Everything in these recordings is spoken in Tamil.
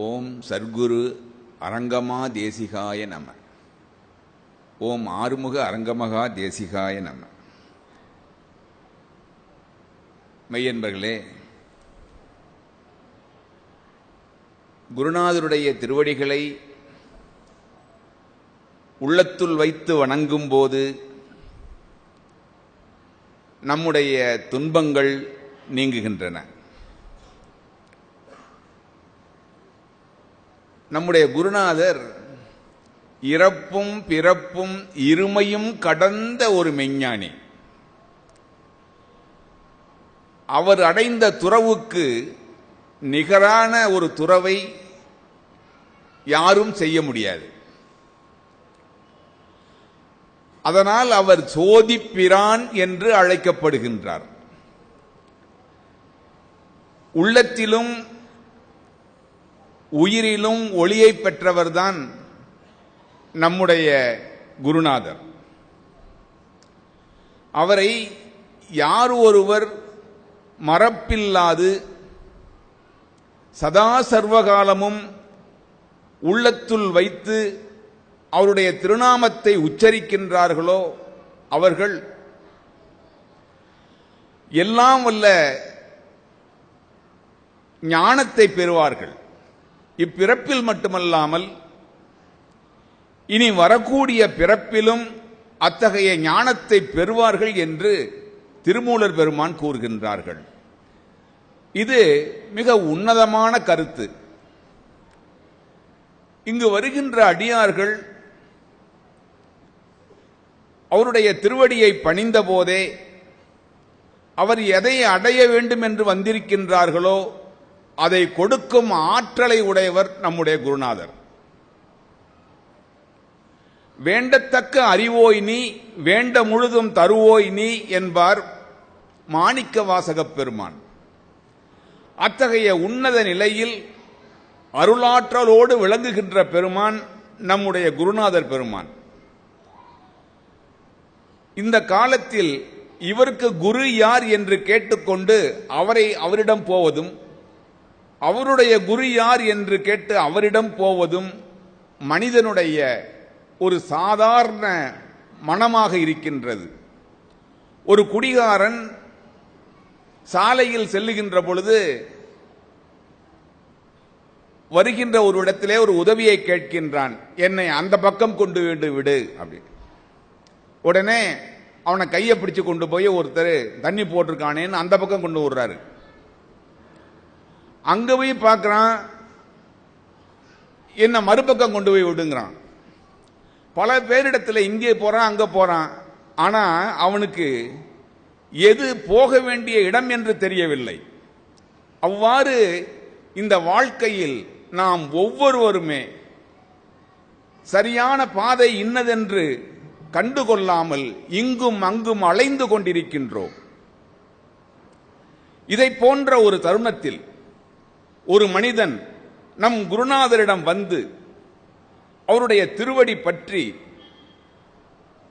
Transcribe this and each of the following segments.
ஓம் சர்க்குரு அரங்கமா தேசிகாய நம. ஓம் ஆறுமுக அரங்கமகா தேசிகாய நம. மெய்யன்பர்களே, குருநாதருடைய திருவடிகளை உள்ளத்துள் வைத்து வணங்கும் போது நம்முடைய துன்பங்கள் நீங்குகின்றன. நம்முடைய குருநாதர் இறப்பும் பிறப்பும் இருமையும் கடந்த ஒரு மெஞ்ஞானி. அவர் அடைந்த துறவுக்கு நிகரான ஒரு துறவை யாரும் செய்ய முடியாது. அதனால் அவர் சோதிப்பிரான் என்று அழைக்கப்படுகின்றார். உள்ளத்திலும் உயிரிலும் ஒளியை பெற்றவர்தான் நம்முடைய குருநாதர். அவரை யார் ஒருவர் மறப்பில்லாது சதா சர்வகாலமும் உள்ளத்துள் வைத்து அவருடைய திருநாமத்தை உச்சரிக்கின்றார்களோ அவர்கள் எல்லாம் வல்ல ஞானத்தை பெறுவார்கள். இப்பிறப்பில் மட்டுமல்லாமல் இனி வரக்கூடிய பிறப்பிலும் அத்தகைய ஞானத்தை பெறுவார்கள் என்று திருமூலர் பெருமான் கூறுகின்றார்கள். இது மிக உன்னதமான கருத்து. இங்கு வருகின்ற அடியார்கள் அவருடைய திருவடியை பணிந்த போதே அவர் எதை அடைய வேண்டும் என்று வந்திருக்கின்றார்களோ அதை கொடுக்கும் ஆற்றலை உடையவர் நம்முடைய குருநாதர். வேண்டத்தக்க அறிவோய் நீ, வேண்ட முழுதும் தருவோய் நீ என்பார் மாணிக்க வாசகப் பெருமான். அத்தகைய உன்னத நிலையில் அருளாற்றலோடு விளங்குகின்ற பெருமான் நம்முடைய குருநாதர் பெருமான். இந்த காலத்தில் இவருக்கு குரு யார் என்று கேட்டுக்கொண்டு அவரிடம் போவதும், அவருடைய குரு யார் என்று கேட்டு அவரிடம் போவதும் மனிதனுடைய ஒரு சாதாரண மனமாக இருக்கின்றது. ஒரு குடிகாரன் சாலையில் செல்லுகின்ற பொழுது வருகின்ற ஒரு இடத்திலே ஒரு உதவியை கேட்கின்றான். என்னை அந்த பக்கம் கொண்டு விடு அப்படி. உடனே அவனை கையை பிடிச்சு கொண்டு போய் ஒருத்தர் தண்ணி போட்டிருக்கானேன்னு அந்த பக்கம் கொண்டு விடுறாரு. அங்க போய் பார்க்கிறான், என்ன மறுபக்கம் கொண்டு போய் விடுங்கிறான். பல பேரிடத்தில் இங்கே போறான் அங்க போறான். ஆனா அவனுக்கு எது போக வேண்டிய இடம் என்று தெரியவில்லை. அவ்வாறு இந்த வாழ்க்கையில் நாம் ஒவ்வொருவருமே சரியான பாதை இன்னதென்று கண்டுகொள்ளாமல் இங்கும் அங்கும் அலைந்து கொண்டிருக்கின்றோம். இதை போன்ற ஒரு தருணத்தில் ஒரு மனிதன் நம் குருநாதரிடம் வந்து அவருடைய திருவடி பற்றி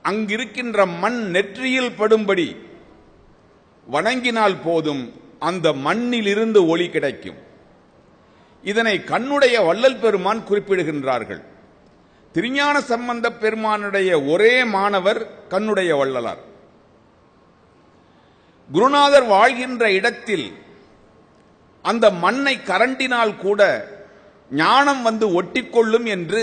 அங்கிருக்கின்ற மண் நெற்றியில் படும்படி வணங்கினால் போதும், அந்த மண்ணில் இருந்து ஒளி கிடைக்கும். இதனை கண்ணுடைய வள்ளல் பெருமான் குறிப்பிடுகின்றார்கள். திருஞான சம்பந்த பெருமானுடைய ஒரே மாணவர் கண்ணுடைய வள்ளலார். குருநாதர் வாழ்கின்ற இடத்தில் அந்த மண்ணை கரண்டினால் கூட ஞானம் வந்து ஒட்டிக்கொள்ளும் என்று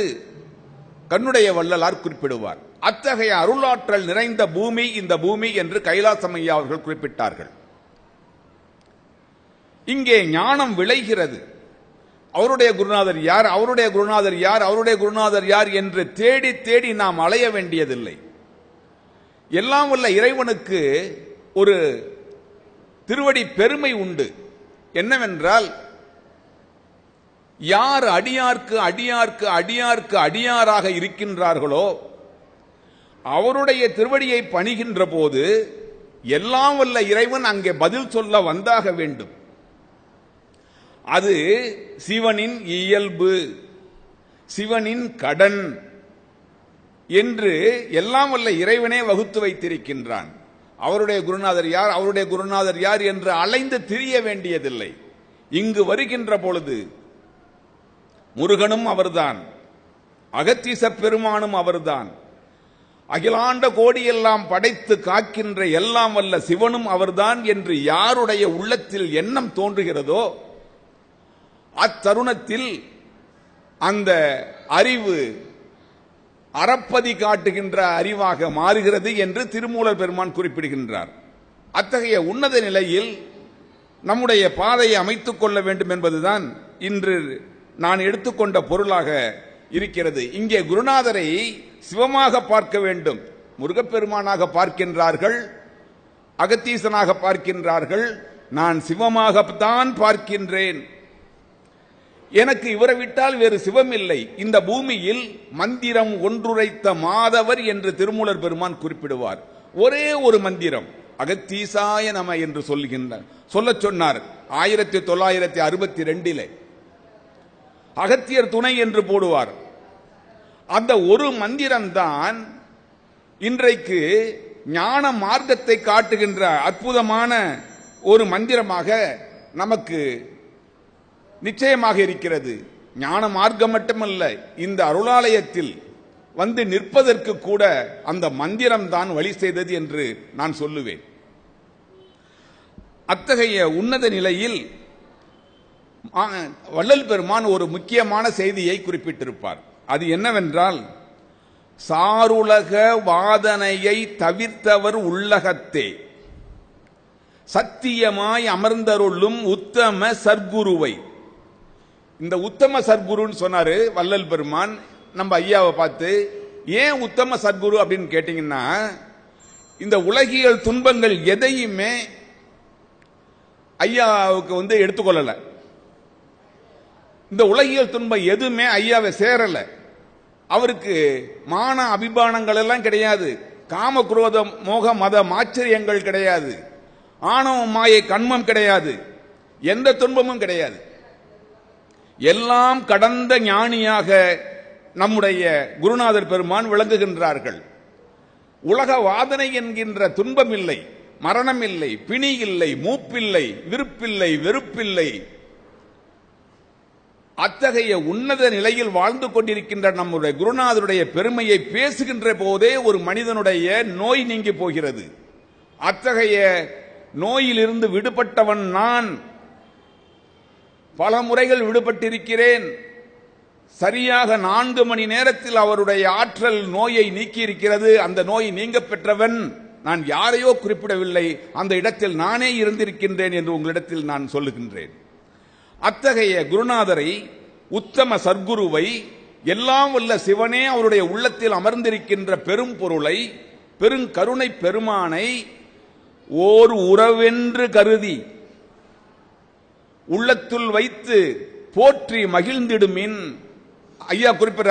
கண்ணுடைய வள்ளலார் குறிப்பிடுவார். அத்தகைய அருளாற்றல் நிறைந்த பூமி இந்த பூமி என்று கைலாசமையா அவர்கள் குறிப்பிட்டார்கள். இங்கே ஞானம் விளைகிறது. அவருடைய குருநாதர் யார், அவருடைய குருநாதர் யார், அவருடைய குருநாதர் யார் என்று தேடி தேடி நாம் அலைய வேண்டியதில்லை. எல்லாம் வல்ல இறைவனுக்கு ஒரு திருவடி பெருமை உண்டு. என்னவென்றால், யார் அடியார்க்கு அடியார்க்கு அடியார்க்கு அடியாராக இருக்கின்றார்களோ அவருடைய திருவடியை பணிகின்ற போது எல்லாம் வல்ல இறைவன் அங்கே பதில் சொல்ல வந்தாக வேண்டும். அது சிவனின் இயல்பு, சிவனின் கடன் என்று எல்லாம் வல்ல இறைவனே வகுத்து வைத்திருக்கின்றான். அவருடைய குருநாதர் யார், அவருடைய குருநாதர் யார் என்று அலைந்து திரிய வேண்டியதில்லை. இங்கு வருகின்ற பொழுது முருகனும் அவர்தான், அகத்தீச பெருமானும் அவர்தான், அகிலாண்ட கோடியெல்லாம் படைத்து காக்கின்ற எல்லாம் வல்ல சிவனும் அவர்தான் என்று யாருடைய உள்ளத்தில் எண்ணம் தோன்றுகிறதோ அத்தருணத்தில் அந்த அறிவு அறப்பதி காட்டுகின்ற அறிவாக மாறுகிறது என்று திருமூலர் பெருமான் குறிப்பிடுகின்றார். அத்தகைய உன்னத நிலையில் நம்முடைய பாதையை அமைத்துக் கொள்ள வேண்டும் என்பதுதான் இன்று நான் எடுத்துக்கொண்ட பொருளாக இருக்கிறது. இங்கே குருநாதரை சிவமாக பார்க்க வேண்டும். முருகப்பெருமானாக பார்க்கின்றார்கள், அகத்தீசனாக பார்க்கின்றார்கள். நான் சிவமாகத்தான் பார்க்கின்றேன். எனக்கு இவரை விட்டால் வேறு சிவம் இல்லை. இந்த பூமியில் மந்திரம் ஒன்றுரைத்த மாதவர் என்று திருமூலர் பெருமான் குறிப்பிடுவார். ஒரே ஒரு மந்திரம், அகத்தீசாய நம என்று சொல்லச் சொன்னார் 1962 அகத்தியர் துணை என்று போடுவார். அந்த ஒரு மந்திரம்தான் இன்றைக்கு ஞான மார்க்கத்தை காட்டுகின்ற அற்புதமான ஒரு மந்திரமாக நமக்கு நிச்சயமாக இருக்கிறது. ஞான மார்க்கம் மட்டுமல்ல, இந்த அருளாலயத்தில் வந்து நிற்பதற்கு கூட அந்த மந்திரம் தான் வழி செய்தது என்று நான் சொல்லுவேன். அத்தகைய உன்னத நிலையில் வள்ளல் பெருமான் ஒரு முக்கியமான செய்தியை குறிப்பிட்டிருப்பார். அது என்னவென்றால், சாருலக வாதனையை தவிர்த்தவர் உள்ளகத்தே சத்தியமாய் அமர்ந்தருளும் உத்தம சர்க்குருவை. இந்த உத்தம சர்க்குருன்னு சொன்னாரு வள்ளல் பெருமான் நம்ம ஐயாவை பார்த்து. ஏன் உத்தம சர்க்குரு அப்படின்னு கேட்டீங்கன்னா, இந்த உலகியல் துன்பங்கள் எதையுமே ஐயாவுக்கு எடுத்துக்கொள்ளல. இந்த உலகியல் துன்பம் எதுவுமே ஐயாவை சேரல. அவருக்கு மான அபிமானங்கள் எல்லாம் கிடையாது, காம குரோத மோக மத மாச்சரியங்கள் கிடையாது, ஆணவ மாயை கண்மம் கிடையாது, எந்த துன்பமும் கிடையாது. எல்லாம் கடந்த ஞானியாக நம்முடைய குருநாதர் பெருமான் விளங்குகின்றார்கள். உலக வாதனை என்கின்ற துன்பம் இல்லை, மரணம் இல்லை, பிணி இல்லை, மூப்பில்லை, விருப்பில்லை, வெறுப்பில்லை. அத்தகைய உன்னத நிலையில் வாழ்ந்து கொண்டிருக்கின்ற நம்முடைய குருநாதருடைய பெருமையை பேசுகின்ற போதே ஒரு மனிதனுடைய நோய் நீங்கி போகிறது. அத்தகைய நோயிலிருந்து விடுபட்டவன் நான். பல முறைகள் விடுபட்டிருக்கிறேன். சரியாக 4 மணி நேரத்தில் அவருடைய ஆற்றல் நோயை நீக்கி இருக்கிறது. அந்த நோய் நீங்க பெற்றவன் நான். யாரையோ குறிப்பிடவில்லை, அந்த இடத்தில் நானே இருந்திருக்கின்றேன் என்று உங்களிடத்தில் நான் சொல்லுகின்றேன். அத்தகைய குருநாதரை, உத்தம சர்க்குருவை, எல்லாம் வல்ல சிவனே அவருடைய உள்ளத்தில் அமர்ந்திருக்கின்ற பெரும் பொருளை, பெருங்கருணை பெருமானை ஓர் உறவென்று கருதி உள்ளத்துள் வைத்து போற்றி மகிழ்ந்திடுமின் ஐயா குறிப்பிடுறார்.